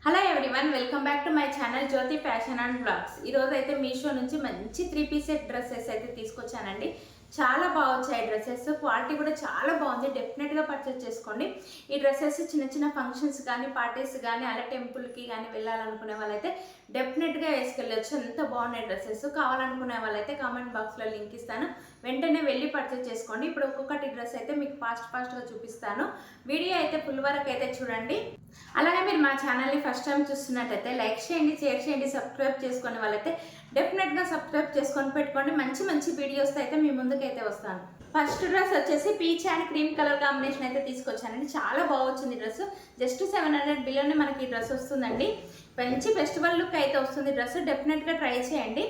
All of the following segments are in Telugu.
Hello everyone, welcome back to my channel Jyothi fashion and blogs. ఈరోజు అయితే మీషో నుంచి మంచి 3 పీస్ సెట్ డ్రెస్సెస్ అయితే తీసుకొచ్చానండి. చాలా బాగా వచ్చాయి డ్రెస్సెస్, క్వాలిటీ కూడా చాలా బాగుంది. డెఫినెట్గా పర్చేస్ చేసుకోండి. ఈ డ్రెస్సెస్ చిన్న చిన్న ఫంక్షన్స్ కానీ పార్టీస్ కానీ అలా టెంపుల్కి కానీ వెళ్ళాలనుకునే వాళ్ళైతే డెఫినెట్గా వేసుకెళ్ళొచ్చు. ఎంత బాగున్నాయి డ్రెస్సెస్. కావాలనుకునే వాళ్ళైతే కామెంట్ బాక్స్లో లింక్ ఇస్తాను, వెంటనే వెళ్ళి పర్చేస్ చేసుకోండి. ఇప్పుడు ఒక్కొక్కటి డ్రెస్ అయితే మీకు ఫాస్ట్గా చూపిస్తాను. వీడియో అయితే ఫుల్ వరకు అయితే చూడండి. అలాగే మీరు మా ఛానల్ని ఫస్ట్ టైం చూస్తున్నట్టయితే లైక్ చేయండి, షేర్ చేయండి, సబ్స్క్రైబ్ చేసుకునే వాళ్ళైతే డెఫినెట్గా సబ్స్క్రైబ్ చేసుకొని పెట్టుకోండి. మంచి మంచి వీడియోస్ అయితే మీ ముందుకైతే వస్తాను. ఫస్ట్ డ్రెస్ వచ్చేసి peach and cream colour combination అయితే తీసుకొచ్చానండి. చాలా బాగా వచ్చింది డ్రెస్. జస్ట్ 700 బిలోనే మనకి ఈ డ్రెస్ వస్తుందండి. మంచి ఫెస్టివల్ లుక్ అయితే వస్తుంది డ్రెస్. డెఫినెట్గా ట్రై చేయండి.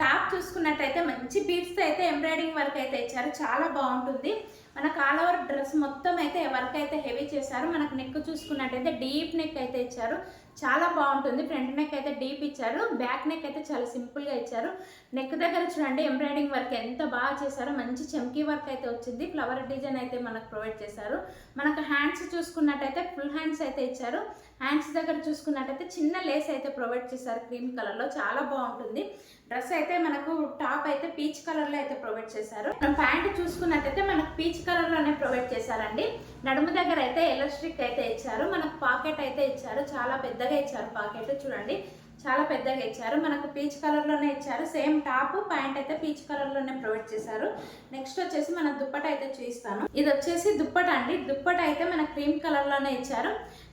టాప్ చూసుకున్నట్టయితే మంచి బీడ్స్తో అయితే ఎంబ్రాయిడింగ్ వర్క్ అయితే ఇచ్చారు. చాలా బాగుంటుంది. మనకు ఆల్ ఓవర్ డ్రెస్ మొత్తం అయితే వర్క్ అయితే హెవీ చేశారు. మనకు నెక్ చూసుకున్నట్టయితే డీప్ నెక్ అయితే ఇచ్చారు. చాలా బాగుంటుంది. ఫ్రంట్ నెక్ అయితే డీప్ ఇచ్చారు, బ్యాక్ నెక్ అయితే చాలా సింపుల్గా ఇచ్చారు. నెక్ దగ్గర చూడండి ఎంబ్రాయిడింగ్ వర్క్ ఎంత బాగా చేశారో. మంచి చమ్కీ వర్క్ అయితే వచ్చింది. ఫ్లవర్ డిజైన్ అయితే మనకు ప్రొవైడ్ చేశారు. మనకు హ్యాండ్స్ చూసుకున్నట్టయితే ఫుల్ హ్యాండ్స్ అయితే ఇచ్చారు. హ్యాండ్స్ దగ్గర చూసుకున్నట్టయితే చిన్న లేస్ అయితే ప్రొవైడ్ చేశారు క్రీమ్ కలర్లో. చాలా బాగుంటుంది. డ్రెస్ అయితే మనకు టాప్ అయితే పీచ్ కలర్లో అయితే ప్రొవైడ్ చేశారు. ప్యాంట్ చూసుకున్నట్టయితే మనకు పీచ్ కలర్లోనే ప్రొవైడ్ చేశారండి. నడుము దగ్గర అయితే ఎలాస్టిక్ అయితే ఇచ్చారు. మనకు పాకెట్ అయితే ఇచ్చారు. చాలా పెద్దగా ఇచ్చారు. పాకెట్ చూడండి చాలా పెద్దగా ఇచ్చారు. మనకు పీచ్ కలర్లోనే ఇచ్చారు. సేమ్ టాప్ ప్యాంట్ అయితే పీచ్ కలర్లోనే ప్రొవైడ్ చేశారు. నెక్స్ట్ వచ్చేసి మన దుప్పట అయితే చూపిస్తాను. ఇది వచ్చేసి దుప్పట అండి. దుప్పట అయితే మన క్రీమ్ కలర్లోనే ఇచ్చారు.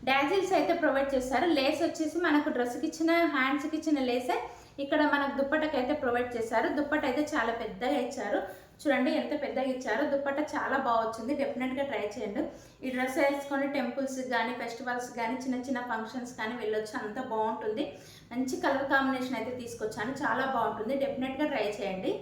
డాజిల్స్ అయితే ప్రొవైడ్ చేశారు. లేస్ వచ్చేసి మనకు డ్రెస్కి ఇచ్చిన హ్యాండ్స్కి ఇచ్చిన లేసే ఇక్కడ మనకు దుప్పటకి అయితే ప్రొవైడ్ చేశారు. దుప్పట అయితే చాలా పెద్దగా ఇచ్చారు. చూడండి ఎంత పెద్దగా ఇచ్చారు. దుప్పట చాలా బాగా వచ్చింది. డెఫినెట్గా ట్రై చేయండి. ఈ డ్రెస్ వేసుకొని టెంపుల్స్ కానీ ఫెస్టివల్స్ కానీ చిన్న చిన్న ఫంక్షన్స్ కానీ వెళ్ళొచ్చు. అంత బాగుంటుంది. మంచి కలర్ కాంబినేషన్ అయితే తీసుకొచ్చాను. చాలా బాగుంటుంది. డెఫినెట్గా ట్రై చేయండి.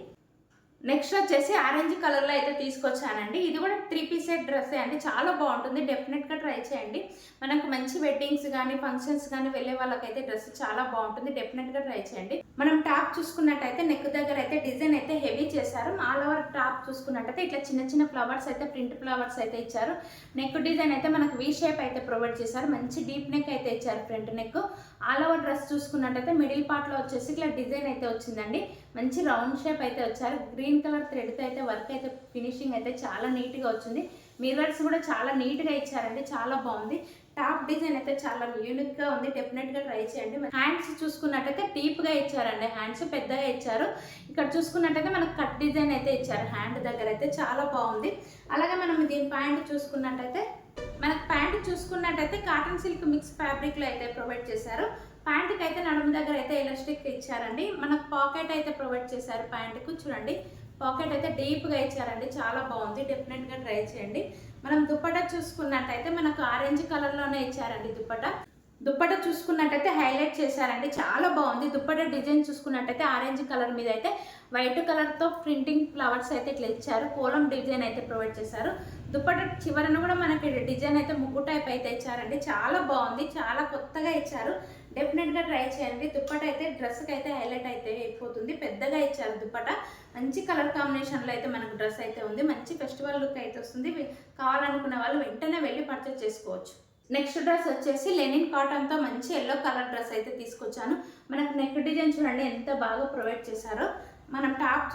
నెక్స్ట్ వచ్చేసి ఆరెంజ్ కలర్లో అయితే తీసుకొచ్చానండి. ఇది కూడా 3 పీస్ సెట్ డ్రెస్సే అండి. చాలా బాగుంటుంది. డెఫినెట్గా ట్రై చేయండి. మనకు మంచి వెడ్డింగ్స్ కానీ ఫంక్షన్స్ కానీ వెళ్ళే వాళ్ళకైతే డ్రెస్ చాలా బాగుంటుంది. డెఫినెట్గా ట్రై చేయండి. మనం టాప్ చూసుకున్నట్టయితే నెక్ దగ్గర అయితే డిజైన్ అయితే హెవీ చేశారు. ఆల్ ఓవర్ టాప్ చూసుకున్నట్టయితే ఇట్లా చిన్న చిన్న ఫ్లవర్స్ అయితే ప్రింట్ ఫ్లవర్స్ అయితే ఇచ్చారు. నెక్ డిజైన్ అయితే మనకు వీ షేప్ అయితే ప్రొవైడ్ చేశారు. మంచి డీప్ నెక్ అయితే ఇచ్చారు. Front neck all over dress చూసుకున్నట్టయితే మిడిల్ పార్ట్లో వచ్చేసి ఇట్లా డిజైన్ అయితే వచ్చిందండి. మంచి రౌండ్ షేప్ అయితే వచ్చారు. గ్రీన్ కలర్ థ్రెడ్తో అయితే వర్క్ అయితే ఫినిషింగ్ అయితే చాలా నీట్గా వచ్చింది. మిర్రర్స్ కూడా చాలా నీట్గా ఇచ్చారండి. చాలా బాగుంది. టాప్ డిజైన్ అయితే చాలా యూనిక్గా ఉంది. డెఫినెట్గా ట్రై చేయండి. హ్యాండ్స్ చూసుకున్నట్టయితే డీప్గా ఇచ్చారండి. హ్యాండ్స్ పెద్దగా ఇచ్చారు. ఇక్కడ చూసుకున్నట్టయితే మనకు కట్ డిజైన్ అయితే ఇచ్చారు. హ్యాండ్ దగ్గర అయితే చాలా బాగుంది. అలాగే మనం దీని ప్యాంట్ చూసుకున్నట్టయితే కాటన్ సిల్క్ మిక్స్ ఫ్యాబ్రిక్లో అయితే ప్రొవైడ్ చేశారు. ప్యాంటుకి అయితే నడుము దగ్గర అయితే ఎలాస్టిక్ ఇచ్చారండి. మనకు పాకెట్ అయితే ప్రొవైడ్ చేశారు. ప్యాంటుకు చూడండి పాకెట్ అయితే డీప్గా ఇచ్చారండి. చాలా బాగుంది. డెఫినెట్గా ట్రై చేయండి. మనం దుప్పట చూసుకున్నట్టయితే మనకు ఆరెంజ్ కలర్లోనే ఇచ్చారండి. దుప్పట చూసుకున్నట్టయితే హైలైట్ చేశారండి. చాలా బాగుంది. దుప్పట డిజైన్ చూసుకున్నట్టయితే ఆరెంజ్ కలర్ మీద అయితే వైట్ కలర్తో ప్రింటింగ్ ఫ్లవర్స్ అయితే ఇట్లా ఇచ్చారు. కోలం డిజైన్ అయితే ప్రొవైడ్ చేశారు. దుప్పట చివరన కూడా మనకి డిజైన్ అయితే ముగ్గు టైప్ అయితే ఇచ్చారండి. చాలా బాగుంది. చాలా కొత్తగా ఇచ్చారు. డెఫినెట్గా ట్రై చేయండి. దుప్పట అయితే డ్రెస్కి అయితే హైలైట్ అయితే అయిపోతుంది. పెద్దగా ఇచ్చారు దుప్పట. మంచి కలర్ కాంబినేషన్లో అయితే మనకు డ్రెస్ అయితే ఉంది. మంచి ఫెస్టివల్ లుక్ అయితే వస్తుంది. కావాలనుకున్న వాళ్ళు వెంటనే వెళ్ళి పర్చేస్ చేసుకోవచ్చు. నెక్స్ట్ డ్రెస్ వచ్చేసి లెనిన్ కాటన్తో మంచి ఎల్లో కలర్ డ్రెస్ అయితే తీసుకొచ్చాను. మనకు నెక్ డిజైన్ చూడండి ఎంత బాగా ప్రొవైడ్ చేశారో. మనం టాప్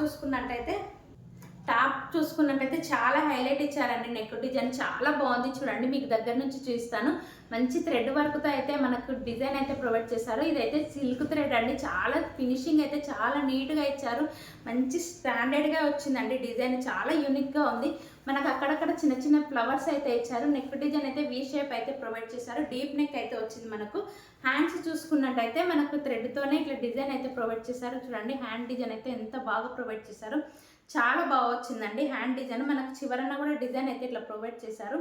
చూసుకున్నట్టయితే చాలా హైలైట్ ఇచ్చారండి. నెక్ డిజైన్ చాలా బాగుంది. చూడండి మీకు దగ్గర నుంచి చూపిస్తాను. మంచి థ్రెడ్ వర్క్తో అయితే మనకు డిజైన్ అయితే ప్రొవైడ్ చేశారు. ఇదైతే సిల్క్ థ్రెడ్ అండి. చాలా ఫినిషింగ్ అయితే చాలా నీట్గా ఇచ్చారు. మంచి స్టాండర్డ్గా వచ్చిందండి. డిజైన్ చాలా యూనిక్గా ఉంది. మనకు అక్కడక్కడ చిన్న చిన్న ఫ్లవర్స్ అయితే ఇచ్చారు. నెక్ డిజైన్ అయితే వీ షేప్ అయితే ప్రొవైడ్ చేశారు. డీప్ నెక్ అయితే వచ్చింది. మనకు హ్యాండ్స్ చూసుకున్నట్టయితే మనకు థ్రెడ్తోనే ఇట్లా డిజైన్ అయితే ప్రొవైడ్ చేశారు. చూడండి హ్యాండ్ డిజైన్ అయితే ఎంత బాగా ప్రొవైడ్ చేశారు. చాలా బాగా వచ్చిందండి హ్యాండ్ డిజైన్. మనకు చివరన కూడా డిజైన్ అయితే ఇట్లా ప్రొవైడ్ చేశారు.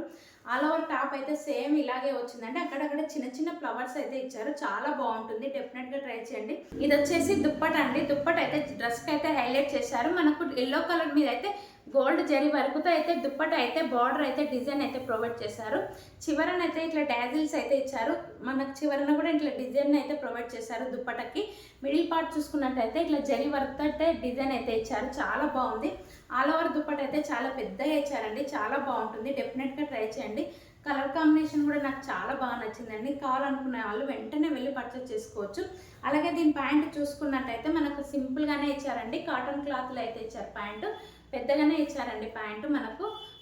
ఆల్ ఓవర్ టాప్ అయితే సేమ్ ఇలాగే వచ్చిందండి. అక్కడక్కడ చిన్న చిన్న ఫ్లవర్స్ అయితే ఇచ్చారు. చాలా బాగుంటుంది. డెఫినెట్గా ట్రై చేయండి. ఇది వచ్చేసి దుప్పట అండి. దుప్పట అయితే డ్రెస్కి అయితే హైలైట్ చేశారు. మనకు ఎల్లో కలర్ మీద అయితే గోల్డ్ జరీ వర్క్తో అయితే దుప్పట అయితే బార్డర్ అయితే డిజైన్ అయితే ప్రొవైడ్ చేశారు. చివరన అయితే ఇట్లా డాజిల్స్ అయితే ఇచ్చారు. మనకు చివరన కూడా ఇట్లా డిజైన్ అయితే ప్రొవైడ్ చేశారు. దుప్పటకి మిడిల్ పార్ట్ చూసుకున్నట్టయితే ఇట్లా జరీ వర్క్తో అయితే డిజైన్ అయితే ఇచ్చారు. చాలా బాగుంది. ఆల్ ఓవర్ దుప్పట అయితే చాలా పెద్దగా ఇచ్చారండి. చాలా బాగుంటుంది. డెఫినెట్గా ట్రై చేయండి. కలర్ కాంబినేషన్ కూడా నాకు చాలా బాగా నచ్చిందండి. కావాలనుకునే వాళ్ళు వెంటనే వెళ్ళి పర్చేస్ చేసుకోవచ్చు. అలాగే దీని ప్యాంట్ చూసుకున్నట్టయితే మనకు సింపుల్గానే ఇచ్చారండి. కాటన్ క్లాత్లో అయితే ఇచ్చారు. ప్యాంటు పెద్దగానే ఇచ్చారండి. ప్యాంటు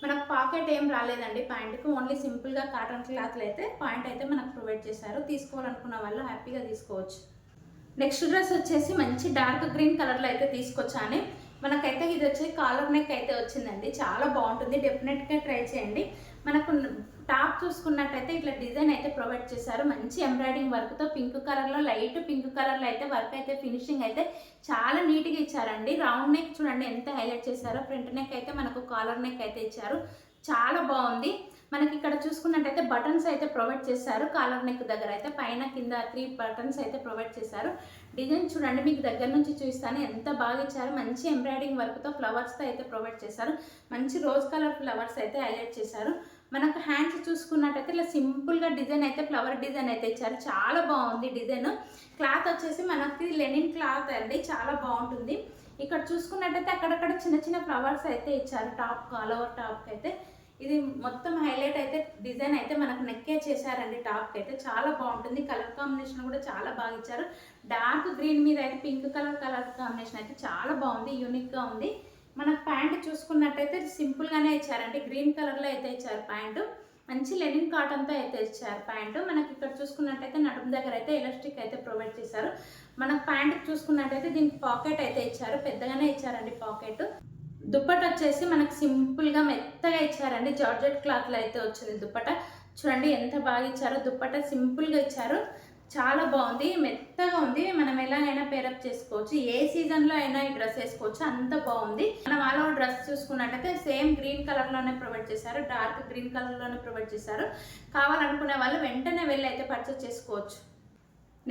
మనకు పాకెట్ ఏం రాలేదండి ప్యాంటుకు. ఓన్లీ సింపుల్గా కాటన్ క్లాత్లో అయితే ప్యాంట్ అయితే మనకు ప్రొవైడ్ చేశారు. తీసుకోవాలనుకున్న వాళ్ళు హ్యాపీగా తీసుకోవచ్చు. నెక్స్ట్ డ్రెస్ వచ్చేసి మంచి డార్క్ గ్రీన్ కలర్లో అయితే తీసుకొచ్చాను. మనకైతే ఇది వచ్చి కాలర్ నెక్ అయితే వచ్చిందండి. చాలా బాగుంటుంది, డెఫినెట్గా ట్రై చేయండి. మనకు టాప్ చూసుకున్నట్టయితే ఇట్లా డిజైన్ అయితే ప్రొవైడ్ చేశారు. మంచి ఎంబ్రాయిడింగ్ వర్క్తో పింక్ కలర్లో, లైట్ పింక్ కలర్లో అయితే వర్క్ అయితే ఫినిషింగ్ అయితే చాలా నీట్గా ఇచ్చారండి. రౌండ్ నెక్ చూడండి ఎంత హైలైట్ చేశారో. ఫ్రంట్ నెక్ అయితే మనకు కాలర్ నెక్ అయితే ఇచ్చారు. చాలా బాగుంది. మనకి ఇక్కడ చూసుకున్నట్టయితే బటన్స్ అయితే ప్రొవైడ్ చేశారు. కాలర్ నెక్ దగ్గర అయితే పైన కింద 3 బటన్స్ అయితే ప్రొవైడ్ చేశారు. డిజైన్ చూడండి, మీకు దగ్గర నుంచి చూస్తాను ఎంత బాగా ఇచ్చారు. మంచి ఎంబ్రాయిడింగ్ వర్క్తో ఫ్లవర్స్తో అయితే ప్రొవైడ్ చేశారు. మంచి రోజ్ కలర్ ఫ్లవర్స్ అయితే హైలైట్ చేశారు. మనకు హ్యాండ్స్ చూసుకున్నట్టయితే ఇలా సింపుల్గా డిజైన్ అయితే ఫ్లవర్ డిజైన్ అయితే ఇచ్చారు. చాలా బాగుంది డిజైన్. క్లాత్ వచ్చేసి మనకి లెనిన్ క్లాత్ అండి, చాలా బాగుంటుంది. ఇక్కడ చూసుకున్నట్టయితే అక్కడక్కడ చిన్న చిన్న ఫ్లవర్స్ అయితే ఇచ్చారు. టాప్ ఆల్ ఓవర్ టాప్కి అయితే ఇది మొత్తం హైలైట్ అయితే డిజైన్ అయితే మనకు నెక్కే చేశారండి. టాప్కి అయితే చాలా బాగుంటుంది. కలర్ కాంబినేషన్ కూడా చాలా బాగా ఇచ్చారు. డార్క్ గ్రీన్ మీద అయితే పింక్ కలర్ కాంబినేషన్ అయితే చాలా బాగుంది, యూనిక్గా ఉంది. మనకు ప్యాంట్ చూసుకున్నట్టయితే సింపుల్గానే ఇచ్చారండి. గ్రీన్ కలర్లో అయితే ఇచ్చారు ప్యాంటు. మంచి లెనిన్ కాటన్తో అయితే ఇచ్చారు ప్యాంటు. మనకి ఇక్కడ చూసుకున్నట్టయితే నడుము దగ్గర అయితే ఎలాస్టిక్ అయితే ప్రొవైడ్ చేశారు. మనకు ప్యాంట్ చూసుకున్నట్టయితే దీనికి పాకెట్ అయితే ఇచ్చారు. పెద్దగానే ఇచ్చారండి పాకెట్. దుప్పట వచ్చేసి మనకు సింపుల్గా మెత్తగా ఇచ్చారండి. జార్జెట్ క్లాత్లో అయితే వచ్చింది దుప్పట. చూడండి ఎంత బాగా ఇచ్చారో. దుప్పట సింపుల్గా ఇచ్చారు. చాలా బాగుంది, మెత్తగా ఉంది. మనం ఎలాగైనా పేరప్ చేసుకోవచ్చు. ఏ సీజన్లో అయినా ఈ డ్రెస్ వేసుకోవచ్చు, అంత బాగుంది. మనం ఆల్ ఓవర్ డ్రెస్ చూసుకున్నట్టయితే సేమ్ గ్రీన్ కలర్లోనే ప్రొవైడ్ చేశారు. డార్క్ గ్రీన్ కలర్లోనే ప్రొవైడ్ చేశారు. కావాలనుకునే వాళ్ళు వెంటనే వెళ్ళి అయితే పర్చేస్ చేసుకోవచ్చు.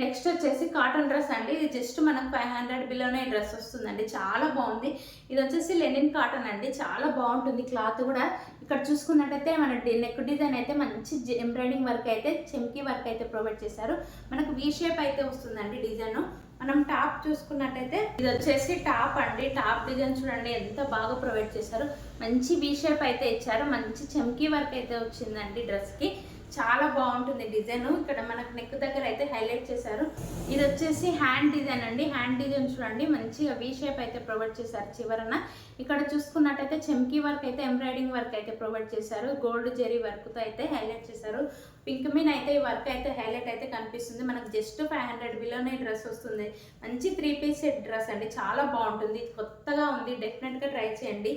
నెక్స్ట్ వచ్చేసి కాటన్ డ్రెస్ అండి. ఇది జస్ట్ మనకు 500 బిలోనే ఈ డ్రెస్ వస్తుందండి. చాలా బాగుంది. ఇది వచ్చేసి లెనిన్ కాటన్ అండి. చాలా బాగుంటుంది క్లాత్ కూడా. ఇక్కడ చూసుకున్నట్టయితే మన నెక్ డిజైన్ అయితే మంచి ఎంబ్రాయిడింగ్ వర్క్ అయితే, చెమ్కీ వర్క్ అయితే ప్రొవైడ్ చేశారు. మనకు వీ షేప్ అయితే వస్తుందండి డిజైన్. మనం టాప్ చూసుకున్నట్టయితే ఇది వచ్చేసి టాప్ అండి. టాప్ డిజైన్ చూడండి ఎంత బాగా ప్రొవైడ్ చేశారు. మంచి వీ షేప్ అయితే ఇచ్చారు. మంచి చెమ్కీ వర్క్ అయితే వచ్చిందండి డ్రెస్కి. చాలా బాగుంటుంది డిజైన్. ఇక్కడ మనకు నెక్ దగ్గర అయితే హైలైట్ చేశారు. ఇది వచ్చేసి హ్యాండ్ డిజైన్ అండి. హ్యాండ్ డిజైన్ చూడండి మంచిగా వీ షేప్ అయితే ప్రొవైడ్ చేశారు చివరన. ఇక్కడ చూసుకున్నట్టయితే చెమ్కీ వర్క్ అయితే, ఎంబ్రాయిడింగ్ వర్క్ అయితే ప్రొవైడ్ చేశారు. గోల్డ్ జెరీ వర్క్తో అయితే హైలైట్ చేశారు. పింక్ మీన్ అయితే ఈ వర్క్ అయితే హైలైట్ అయితే కనిపిస్తుంది. మనకు జస్ట్ 500 బిలోనే డ్రెస్ వస్తుంది. మంచి 3 పీస్ సెట్ డ్రెస్ అండి. చాలా బాగుంటుంది, కొత్తగా ఉంది, డెఫినెట్గా ట్రై చేయండి.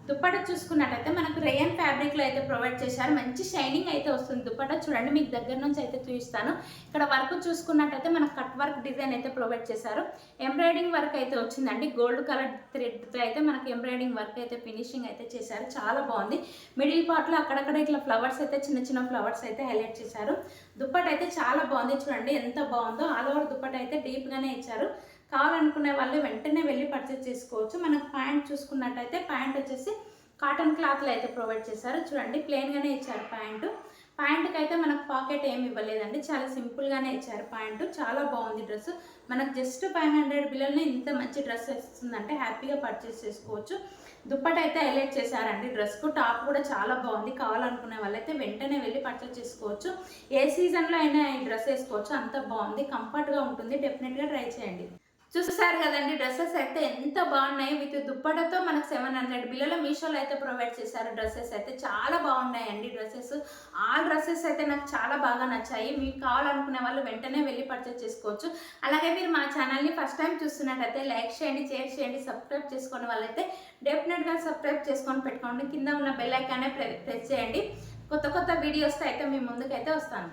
దుప్పట చూసుకున్నట్టయితే మనకు రేయన్ ఫ్యాబ్రిక్లో అయితే ప్రొవైడ్ చేశారు. మంచి షైనింగ్ అయితే వస్తుంది దుప్పట. చూడండి మీకు దగ్గర నుంచి అయితే చూపిస్తాను. ఇక్కడ వర్క్ చూసుకున్నట్టయితే మనకు కట్ వర్క్ డిజైన్ అయితే ప్రొవైడ్ చేశారు. ఎంబ్రాయిడింగ్ వర్క్ అయితే వచ్చిందండి. గోల్డ్ కలర్ థ్రెడ్తో అయితే మనకి ఎంబ్రాయిడింగ్ వర్క్ అయితే ఫినిషింగ్ అయితే చేశారు. చాలా బాగుంది. మిడిల్ పార్ట్లో అక్కడక్కడ ఇట్లా ఫ్లవర్స్ అయితే, చిన్న చిన్న ఫ్లవర్స్ అయితే హైలైట్ చేశారు. దుప్పట అయితే చాలా బాగుంది. చూడండి ఎంత బాగుందో. ఆల్ ఓవర్ దుప్పట అయితే డీప్గానే ఇచ్చారు. కావాలనుకునే వాళ్ళు వెంటనే వెళ్ళి పర్చేస్ చేసుకోవచ్చు. మనకు ప్యాంట్ చూసుకున్నట్టయితే ప్యాంట్ వచ్చేసి కాటన్ క్లాత్లో అయితే ప్రొవైడ్ చేశారు. చూడండి ప్లెయిన్గానే ఇచ్చారు ప్యాంటు. ప్యాంటుకి అయితే మనకు పాకెట్ ఏమి ఇవ్వలేదండి. చాలా సింపుల్గానే ఇచ్చారు ప్యాంటు. చాలా బాగుంది డ్రెస్. మనకు జస్ట్ 500 బిలోనే ఇంత మంచి డ్రెస్ వస్తుందంటే హ్యాపీగా పర్చేస్ చేసుకోవచ్చు. దుప్పట అయితే హైలైట్ చేశారండి డ్రెస్కు. టాప్ కూడా చాలా బాగుంది. కావాలనుకునే వాళ్ళైతే వెంటనే వెళ్ళి పర్చేస్ చేసుకోవచ్చు. ఏ సీజన్లో అయినా ఈ డ్రెస్ వేసుకోవచ్చు, అంత బాగుంది, కంఫర్ట్గా ఉంటుంది. డెఫినెట్గా ట్రై చేయండి. చూసారు కదండి డ్రెస్సెస్ అయితే ఎంత బాగున్నాయి. విత్ దుప్పటతో మనకు 700 బిలోలో మీషోలో అయితే ప్రొవైడ్ చేశారు. డ్రెస్సెస్ అయితే చాలా బాగున్నాయండి డ్రెస్సెస్. ఆల్ డ్రెస్సెస్ అయితే నాకు చాలా బాగా నచ్చాయి. మీకు కావాలనుకునే వాళ్ళు వెంటనే వెళ్ళి పర్చేస్ చేసుకోవచ్చు. అలాగే మీరు మా ఛానల్ని ఫస్ట్ టైం చూస్తున్నట్టయితే లైక్ చేయండి, షేర్ చేయండి, సబ్స్క్రైబ్ చేసుకునే వాళ్ళైతే డెఫినెట్గా సబ్స్క్రైబ్ చేసుకొని పెట్టుకోండి. కింద ఉన్న బెల్ ఐకానే ప్రెస్ చేయండి. కొత్త కొత్త వీడియోస్తో అయితే మీ ముందుకైతే వస్తాను.